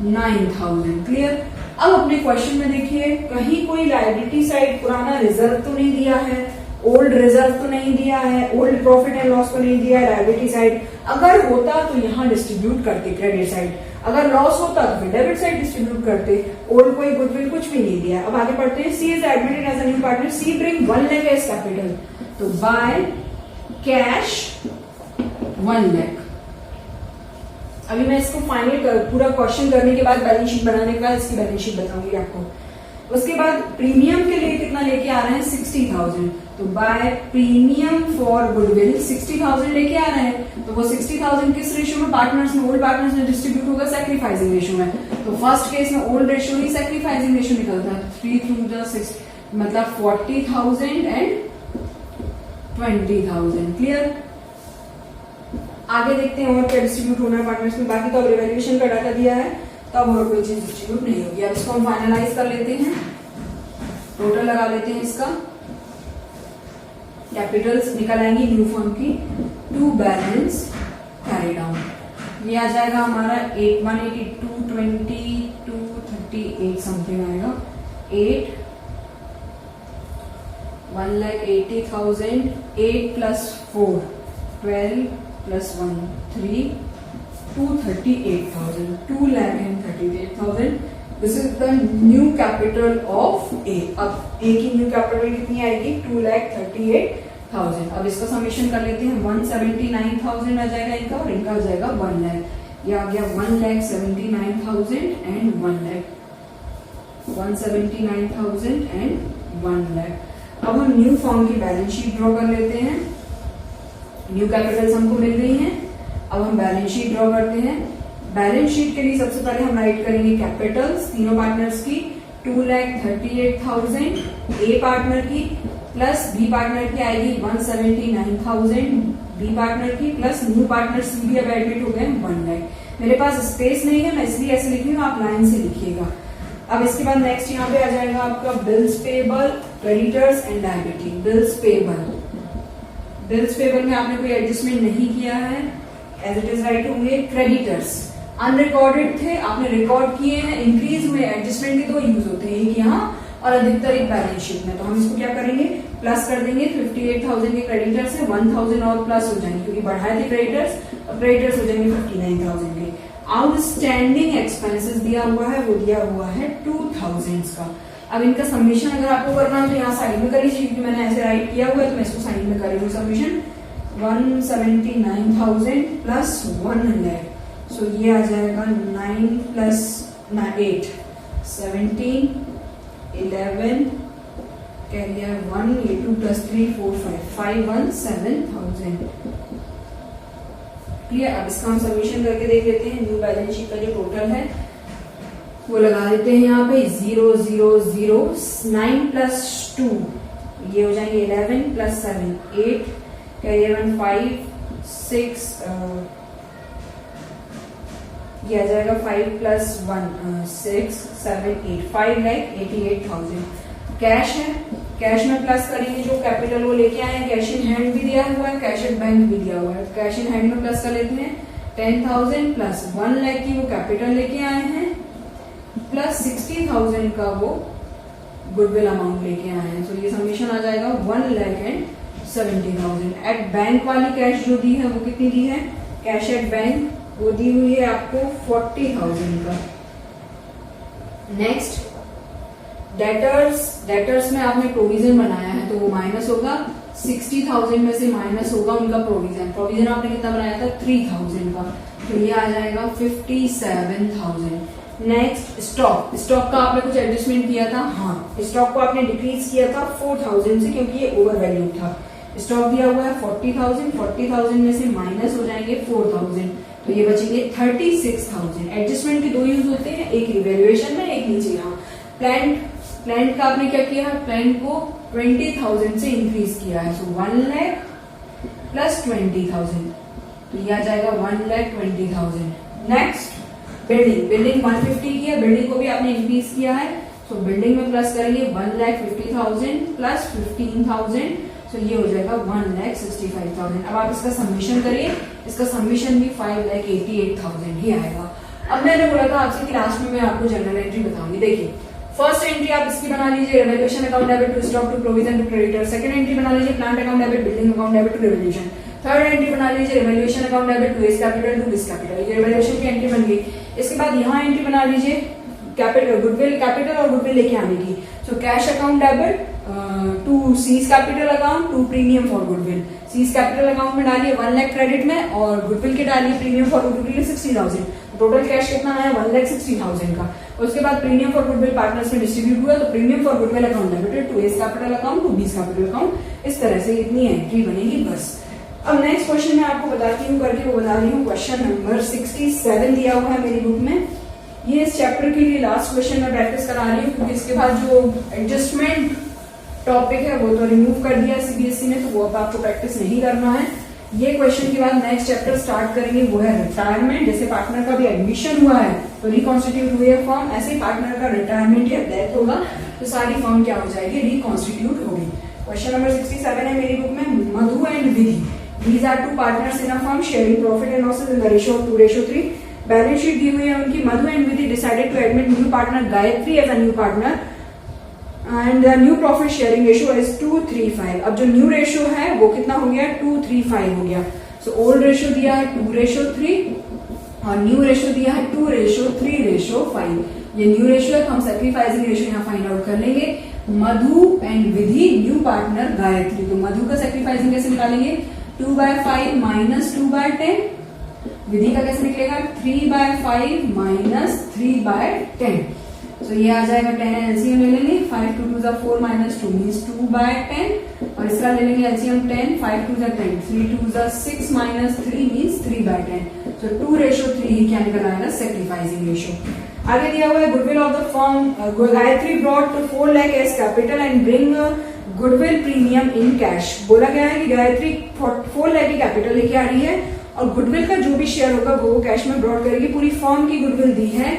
9,000। क्लियर। अब अपने क्वेश्चन में देखिए, कहीं कोई लायबिलिटी साइड पुराना रिजर्व तो नहीं दिया है, ओल्ड रिजर्व तो नहीं दिया है, ओल्ड प्रॉफिट एंड लॉस तो नहीं दिया है लायबिलिटी साइड। अगर होता तो यहां डिस्ट्रीब्यूट करते क्रेडिट साइड, अगर लॉस होता तो फिर डेबिट साइड डिस्ट्रीब्यूट करते। ओल्ड कोई गुडविल कुछ भी नहीं दिया। अब आगे पढ़ते हैं। C is admitted as a new partner, C bring 1 lakh as capital, तो बाय कैश 1 लाख। अभी मैं इसको फाइनल पूरा क्वेश्चन करने के बाद बैलेंस शीट बनाने के बाद इसकी बैलेंस शीट बताऊंगी आपको। उसके बाद प्रीमियम के लिए कितना लेके आ रहे हैं 60,000, तो बाय प्रीमियम फॉर गुडविल 60,000 लेके आ रहे हैं। तो वो 60,000 किस रेशियो में, पार्टनर्स में, ओल्ड पार्टनर्स में डिस्ट्रीब्यूट होगा सैक्रिफाइसिंग रेशियो में। तो फर्स्ट केस में ओल्ड रेशियो ही सैक्रिफाइसिंग रेशियो निकलता है। 3 through the 6 मतलब 40,000 एंड 20,000। क्लियर। आगे देखते हैं और क्या डिस्ट्रीब्यूट होना है पार्टनर्स में। बाकी तो अब रिवैल्यूएशन का डाटा दिया है, तब और कोई चीज डिस्ट्रीब्यूट नहीं होगी। अब इसको हम फाइनलाइज कर लेते हैं, टोटल लगा लेते हैं इसका। कैपिटल्स निकल आएंगी न्यू फर्म की। टू बैलेंस कैरी डाउन, ये आ जाएगा हमारा 182, 20, 238 समथिंग आएगा। 1,80,000, 8 + 4 12 + 1 3, 238,000, 2,38,000। This is the new capital of A. अब ए की न्यू कैपिटल कितनी आएगी 2,38,000। अब इसका समेशन कर लेते हैं। 179,000 आ जाएगा इनका और इनका आ जाएगा 1 लाख। ये आ गया 1,79,000 एंड 1 लाख, 179,000 एंड 1 लाख। अब हम न्यू फॉर्म की बैलेंस शीट ड्रॉ कर लेते हैं। न्यू कैपिटल्स हमको मिल गई हैं। अब हम बैलेंस शीट ड्रॉ करते हैं। बैलेंस शीट के लिए सबसे पहले हम राइट करेंगे कैपिटल्स तीनों पार्टनर्स की 2,38,000 ए पार्टनर की प्लस बी पार्टनर की आएगी 179,000 बी पार्टनर की प्लस न्यू पार्टनर सी भी अब एडमिट हो गए 1 लाख। मेरे पास स्पेस नहीं है, मैं इसलिए ऐसे लिख रही हूँ, आप लाइन से लिखिएगा। अब इसके बाद नेक्स्ट यहाँ पे आ जाएगा आपका bills payable, creditors and liability. Bills payable, bills payable में आपने कोई एडजस्टमेंट नहीं किया है, एज इट इज राइट होंगे। क्रेडिटर्स अनरिकॉर्डेड थे, आपने रिकॉर्ड किए हैं, इंक्रीज हुए। एडजस्टमेंट के 2 यूज होते हैं, एक यहाँ और अधिकतर एक बैलेंस शीट में। तो हम इसको क्या करेंगे, प्लस कर देंगे। 58,000 के क्रेडिटर्स है, 1,000 और प्लस हो जाएंगे क्योंकि बढ़ाए थे क्रेडिटर्स, और क्रेडिटर्स हो जाएंगे 59,000 के। आउटस्टैंडिंग एक्सपेंसेस दिया हुआ है, वो दिया हुआ है 2,000 का। अब इनका सबमिशन अगर आपको करना है तो यहाँ साइड में कर लीजिए, क्योंकि मैंने ऐसे राइट किया हुआ है तो मैं इसको साइड में करूंगी। सबमिशन 179,000 प्लस 1 लाख, सो ये आ जाएगा 9 + 8 17 11 कैरियर 1, ये 2 + 3 4 5 517,000। क्लियर। अब इसका हम सबमिशन करके देख लेते हैं। न्यू बैलेंस शीट का जो टोटल है वो लगा देते हैं यहाँ पे 0 0 0 9 + 2 ये हो जाएंगे 11 + 7 8 कैरियर 1 5 6 ये आ जाएगा 5 + 1 6 7 8 5,88,000। कैश है, कैश में प्लस करेंगे जो कैपिटल वो लेके आए हैं। कैश इन हैंड भी दिया हुआ है, कैश एट बैंक भी दिया हुआ है। कैश इन हैंड में प्लस कर लेते हैं 10,000 प्लस 1 लाख की वो कैपिटल लेके आए हैं प्लस 60,000 का वो गुडविल अमाउंट लेके आए हैं। तो ये समीशन आ जाएगा 1,60,000 70,000। एट बैंक वाली कैश जो दी है वो कितनी दी है, कैश एट बैंक वो दी हुई है आपको 40,000 का। नेक्स्ट डेटर्स में आपने प्रोविजन बनाया है तो वो माइनस होगा, 60,000 में से माइनस होगा उनका प्रोविजन आपने कितना बनाया था 3,000 का, तो ये आ जाएगा 57,000। नेक्स्ट स्टॉक का आपने कुछ एडजस्टमेंट किया था, हाँ स्टॉक को आपने डिक्रीज किया था 4,000 से क्योंकि ये ओवर वैल्यू था। स्टॉक दिया हुआ है 40,000 में से माइनस हो जाएंगे 4,000 तो ये बचेंगे 36,000। एडजस्टमेंट के दो यूज होते हैं, एक रिवैल्यूएशन में एक नीचे यहाँ। प्लांट का आपने क्या किया, प्लांट को 20,000 से इंक्रीज किया है, सो 1 लाख प्लस 20,000 तो ये आ जाएगा 1,20,000। नेक्स्ट बिल्डिंग 150 की है, बिल्डिंग को भी आपने इंक्रीज किया है, सो बिल्डिंग में प्लस करेंगे 1,50,000 प्लस 15,000 तो ये हो जाएगा 1,65,000। अब आप इसका सबमिशन करिए, इसका सबमिशन भी 5,88,000 ही आएगा। अब मैंने बोला था आपसे कि लास्ट में मैं आपको जनरल एंट्री बताऊंगी। देखिए फर्स्ट एंट्री आप इसकी बना लीजिए, revaluation account debit to stock to provision to creditor. Second entry बना लीजिए, plant account debit building account debit to revaluation. Third entry बना लीजिए, revaluation account debit to A's capital to this capital. ये रिवैल्यूएशन की एंट्री बन गई। इसके बाद यहाँ एंट्री बना लीजिए कैपिटल और गुडविल लेके आने की। So cash account debit to C's capital account to premium for goodwill. C's capital account में डालिए 1 लाख क्रेडिट में और गुडविल के डालिए premium for goodwill 60,000। Total cash कितना आया 1,60,000 का। उसके बाद प्रीमियम फॉर गुडविल पार्टनर्स में डिस्ट्रीब्यूट हुआ तो premium for goodwill account debited to A's capital account to B's capital account. इस तरह से इतनी एंट्री बनेगी बस। अब नेक्स्ट क्वेश्चन मैं आपको बताती हूँ करके, वो बता रही हूँ क्वेश्चन नंबर 67 दिया हुआ है मेरी बुक में। ये इस चैप्टर के लिए लास्ट क्वेश्चन में प्रैक्टिस करा रही हूँ क्योंकि इसके बाद जो एडजस्टमेंट टॉपिक है वो तो रिमूव कर दिया सीबीएसई ने, तो वो अब आपको प्रैक्टिस नहीं करना है। ये क्वेश्चन के बाद नेक्स्ट चैप्टर स्टार्ट करेंगे, वो है रिटायरमेंट। जैसे पार्टनर का भी एडमिशन हुआ है तो रिकॉन्स्टिट्यूट हुई है फॉर्म, ऐसे ही पार्टनर का रिटायरमेंट या डेथ होगा तो सारी फॉर्म क्या हो जाएगी, रिकॉन्स्टिट्यूट होगी। क्वेश्चन नंबर 67 है मेरी बुक में। Madhu and Vidhi, these are two partners in a firm sharing profit and losses in the ratio of 2:3। Balance sheet दी हुई है उनकी। Madhu and Vidhi decided to admit new partner Gayatri as a new partner and the new profit sharing ratio is 2:3:5। अब जो न्यू रेशियो है वो कितना हो गया 2:3:5 हो गया। सो ओल्ड रेशियो दिया है 2:3 और न्यू रेशियो दिया है 2:3:5। ये न्यू रेशियो है तो हम सैक्रिफाइसिंग रेशियो यहाँ फाइंड आउट कर लेंगे। Madhu and Vidhi new partner Gayatri, तो मधु का सैक्रिफाइसिंग कैसे निकालेंगे 2/5 माइनस 2/10। विधि का कैसे निकलेगा 3/5 माइनस 3/10। तो ये आ जाएगा 10 एलसीएम ले लेंगे, 5 2 2 4 माइनस 2 मीन्स 2/10 और इसका ले लेंगे एलसीएम 10, 5 2 10, 3 2 6 माइनस 3 मीन्स 3/10। तो 2:3 ही क्या निकल आएगा सैक्रिफाइसिंग रेशियो। आगे दिया हुआ है goodwill of the firm, Gayatri brought 4 lakh as capital and bring goodwill premium in cash. बोला गया है कि गायत्री 4 लाख की कैपिटल लेके आ रही है और गुडविल का जो भी शेयर होगा वो कैश में ब्रॉड करेगी। पूरी फर्म की गुडविल दी है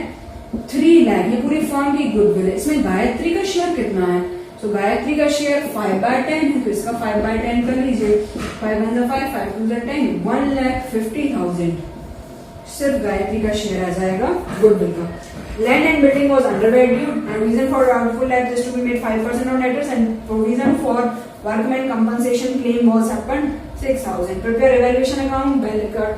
3 लाख, ये पूरी फर्म की गुडविल है। इसमें गायत्री का शेयर कितना है, तो गायत्री का शेयर 5/10 है तो इसका 5/10 कर लीजिए। 5 1 5 5 2 10 1,50,000 सिर्फ गायत्री का शेयर आ जाएगा गुडविल का। Land and building was undervalued. Provision for doubtful debts is to be made 5% on debtors and provision for workman compensation claim was happened 6,000. Prepare evaluation account,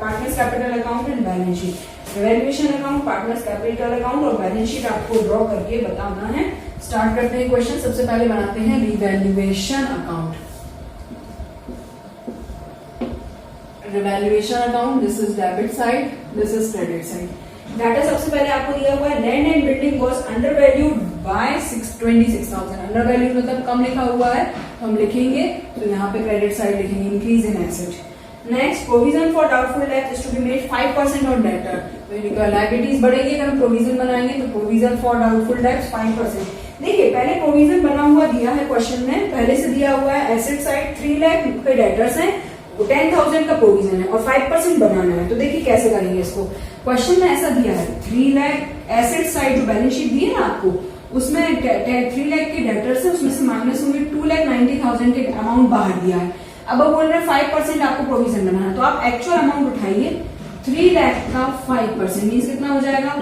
partners capital account and balance sheet. Evaluation account, partners capital account और balance sheet आपको ड्रॉ करके बताना है। स्टार्ट करते हैं क्वेश्चन। सबसे पहले बनाते हैं revaluation account. Revaluation account, this is debit side, this is credit side. Data सबसे पहले आपको दिया हुआ है land and building was under valued bye 26,000। Under valued मतलब कम लिखा हुआ है तो हम लिखेंगे, तो यहाँ पे क्रेडिट साइड लिखेंगे increase in asset. Next provision for doubtful डेब्ट is to be made 5% on debtor. तो लायबिलिटीज बढ़ेगी अगर हम प्रोविजन बनाएंगे, तो प्रोविजन फॉर डाउटफुल डेब्ट 5%। देखिए पहले प्रोविजन बना हुआ दिया है क्वेश्चन में, पहले से दिया हुआ है एसेट साइड 3 लाख पे डेटर्स है, 10,000 का प्रोविजन है और 5% बनाना है। तो देखिए कैसे करेंगे इसको। क्वेश्चन में ऐसा दिया है 3 लाख एसेट साइड जो बैलेंस शीट दी है ना आपको, उसमें 3 लाख के डेटर्स है, उसमें से माइनस होंगे 2,90,000 के अमाउंट बाहर दिया है। अब वो बोल रहे हैं 5% आपको प्रोविजन बनाना है, तो आप एक्चुअल अमाउंट उठाइए 3 लाख का 5% मीन्स कितना हो जाएगा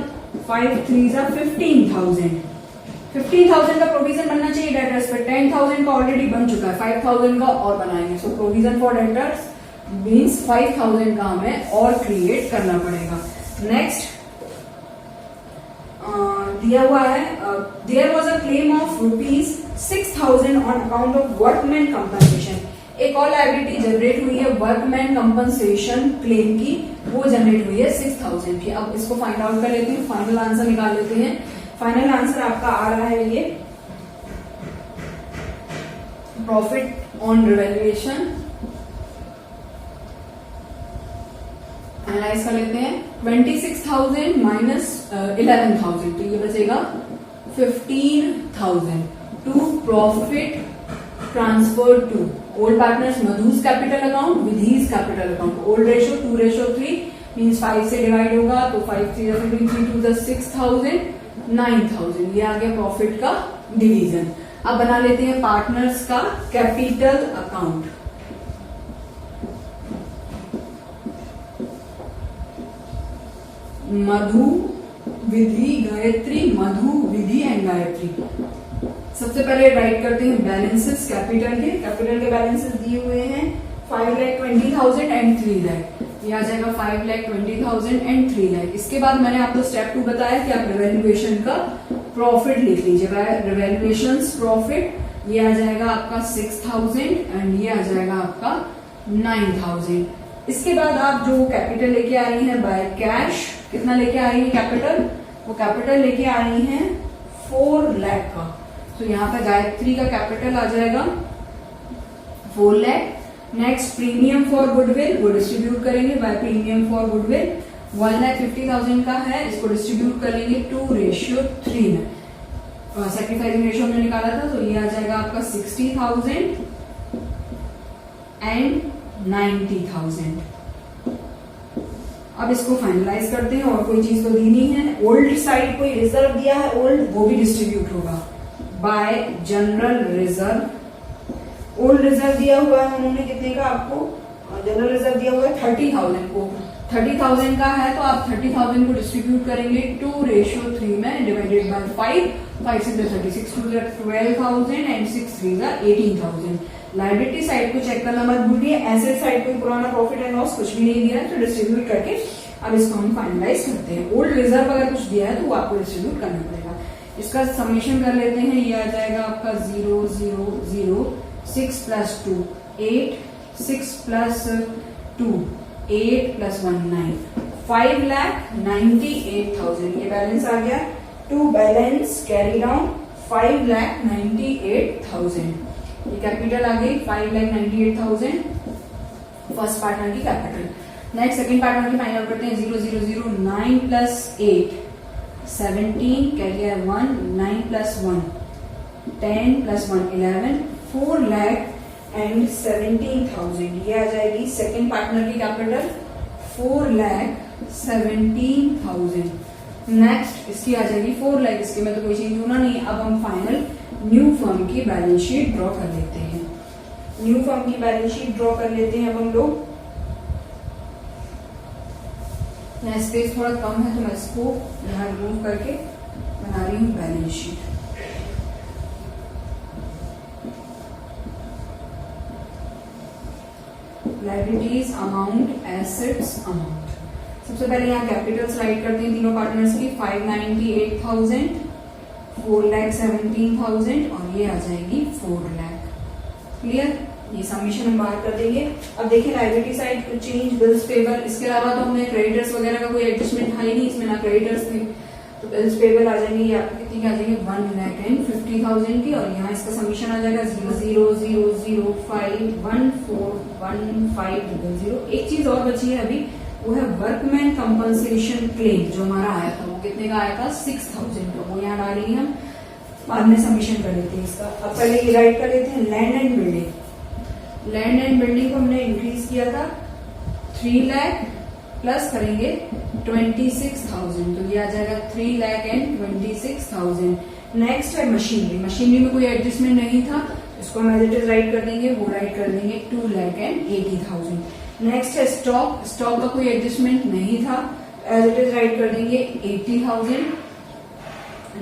5 3 15,000। 15,000 का प्रोविजन बनना चाहिए डेटर्स पे, 10,000 का ऑलरेडी बन चुका है, 5,000 का और बनाएंगे। So provision for debtors means 5,000 का हमें और क्रिएट करना पड़ेगा। नेक्स्ट दिया हुआ है there was a claim of ₹6,000 on account of workman compensation. एक और लायबिलिटी जनरेट हुई है वर्कमैन कंपनसेशन क्लेम की, वो जनरेट हुई है 6,000 की। अब इसको फाइंड आउट कर लेते हैं, फाइनल आंसर निकाल लेते हैं। फाइनल आंसर आपका आ रहा है ये प्रॉफिट ऑन रिवैल्यूएशन। एनालाइज कर लेते हैं, 26,000 माइनस 11,000, तो ये बचेगा 15,000 to profit transfer to old partners मधु's capital account with his capital account. Old ratio 2:3 means 5 से डिवाइड होगा, तो 5 3 3 2 6,000 9,000, ये आ गया प्रॉफिट का डिवीजन। अब बना लेते हैं पार्टनर्स का capital account. Madhu, Vidhi, Gayatri, Madhu, Vidhi and Gayatri. सबसे पहले राइट करते हैं बैलेंसेस कैपिटल के बैलेंसेस दिए हुए हैं 5,20,000 एंड 3 लाख। ये आ जाएगा 5,20,000 एंड 3 लाख। इसके बाद मैंने आपको स्टेप 2 बताया कि आप रिवैल्यूएशन का प्रॉफिट लिख लीजिए। रिवैल्यूएशन प्रॉफिट ये आ जाएगा आपका 6,000 एंड ये आ जाएगा आपका 9,000। इसके बाद आप जो कैपिटल लेके आ रही हैं बाय कैश, कितना लेके आ रही है कैपिटल, वो कैपिटल लेके आ रही हैं 4 लाख का। तो यहाँ पे गायत्री का कैपिटल आ जाएगा 4 lakh. Next premium for goodwill, वो डिस्ट्रीब्यूट करेंगे बाय प्रीमियम फॉर गुडविल 1,50,000 का है, इसको डिस्ट्रीब्यूट कर लेंगे 2:3 में। सेक्रीफाइसिंग रेशियो हमने निकाला था, तो ये आ जाएगा आपका 60,000 एंड 90,000। अब इसको फाइनलाइज करते हैं, और कोई चीज तो दी नहीं है। ओल्ड साइड कोई रिजर्व दिया है ओल्ड, वो भी डिस्ट्रीब्यूट होगा bye general reserve. Old reserve दिया हुआ है उन्होंने कितने का आपको, जनरल रिजर्व दिया हुआ है 30,000 को, 30,000 का है तो आप 30,000 को डिस्ट्रीब्यूट करेंगे 2:3 में divided by 5 6 36 2 12,000 and 6 3 18,000। Liability side को चेक करना मत भूलिए, एसेट साइड को पुराना प्रॉफिट एंड लॉस कुछ भी नहीं दिया है, तो डिस्ट्रीब्यूट करके अब इसको हम फाइनलाइज करते हैं। ओल्ड रिजर्व अगर कुछ दिया है तो वो आपको डिस्ट्रीब्यूट करना पड़ेगा। इसका समेशन कर लेते हैं, ये आ जाएगा आपका 0 0 0 6 + 2 8 6 + 2 8 + 1 9 5,98,000 ये बैलेंस आ गया। टू बैलेंस कैरी डाउन 5,98,000, ये कैपिटल आ गई 5,98,000 फर्स्ट पार्टनर की कैपिटल। नेक्स्ट सेकंड पार्टनर की फाइंड आउट करते हैं। 0 0 0 9 + 8 17 कैरियर 1 9 + 1 10 + 1 11 4,17,000 ये आ जाएगी सेकंड पार्टनर की कैपिटल 4,17,000। नेक्स्ट इसकी आ जाएगी 4 लाख, इसके में तो कोई चेंज होना नहीं। अब हम फाइनल न्यू फर्म की बैलेंस शीट ड्रॉ कर लेते हैं। न्यू फर्म की बैलेंस शीट ड्रॉ कर लेते हैं अब हम लोग। यहाँ स्पेस थोड़ा कम है तो मैं इसको यहाँ रिमूव करके बना रही हूँ balance sheet. Liabilities amount, assets amount. सबसे पहले यहाँ कैपिटल्स राइट करते हैं तीनों पार्टनर्स की 5,98,000 4,17,000 और ये आ जाएगी 4 लाख। क्लियर, ये समीशन हम बाहर कर देंगे। अब देखिए लायबिलिटी साइड कुछ चेंज, बिल्स पेबल, इसके अलावा तो हमने क्रेडिटर्स वगैरह का कोई एडजस्टमेंट था ही नहीं, इसमें ना क्रेडिटर्स थे, तो बिल्स पेबल आ जाएंगे ये आपको कितनी आ जाएंगे 1,50,000 की, और यहाँ इसका समीशन आ जाएगा 0,005,14,15,000। एक चीज और बची है अभी, वो है वर्कमैन कंपनसेशन क्लेम जो हमारा आया था, वो कितने का आया था 6,000 का, वो यहाँ डालेंगे हम, बाद में सबमिशन कर लेते हैं इसका। अब पहले ये राइट कर लेते हैं land and building. Land and building को हमने इंक्रीज किया था 3 लाख प्लस करेंगे 26,000, तो ये आ जाएगा 3,26,000। नेक्स्ट है मशीनरी। मशीनरी में कोई एडजस्टमेंट नहीं था, इसको हम एज इट इज राइट कर देंगे, वो राइट कर देंगे 2,80,000। नेक्स्ट है स्टॉक। स्टॉक का कोई एडजस्टमेंट नहीं था, एज इट इज राइट कर देंगे 80,000।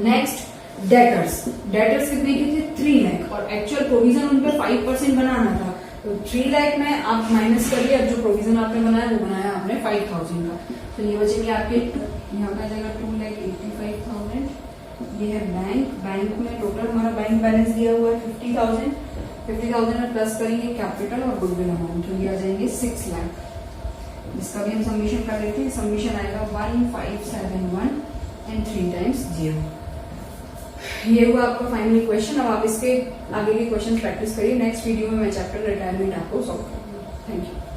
नेक्स्ट डेटर्स कितने की थी 3 लाख और एक्चुअल प्रोविजन उन पे 5% बनाना था, तो 3 लाख में आप माइनस करिए, अब जो प्रोविजन आपने बनाया वो बनाया आपने 5000 का, तो ये बचेंगे आपके यहाँ पे आ जाएगा 2,85,000। ये है बैंक में टोटल हमारा बैंक बैलेंस दिया हुआ है 50,000 में प्लस करेंगे कैपिटल और गुडविल अमाउंट, तो ये आ जाएंगे 6 लाख। इसका भी हम सबमिशन कर लेते हैं, सबमिशन आएगा 1571 एंड 3 टाइम्स 0। ये हुआ आपका फाइनल क्वेश्चन। अब आप इसके आगे के क्वेश्चन प्रैक्टिस करिए, नेक्स्ट वीडियो में मैं चैप्टर रिटायरमेंट आपको सॉल्व करूंगी। Thank you.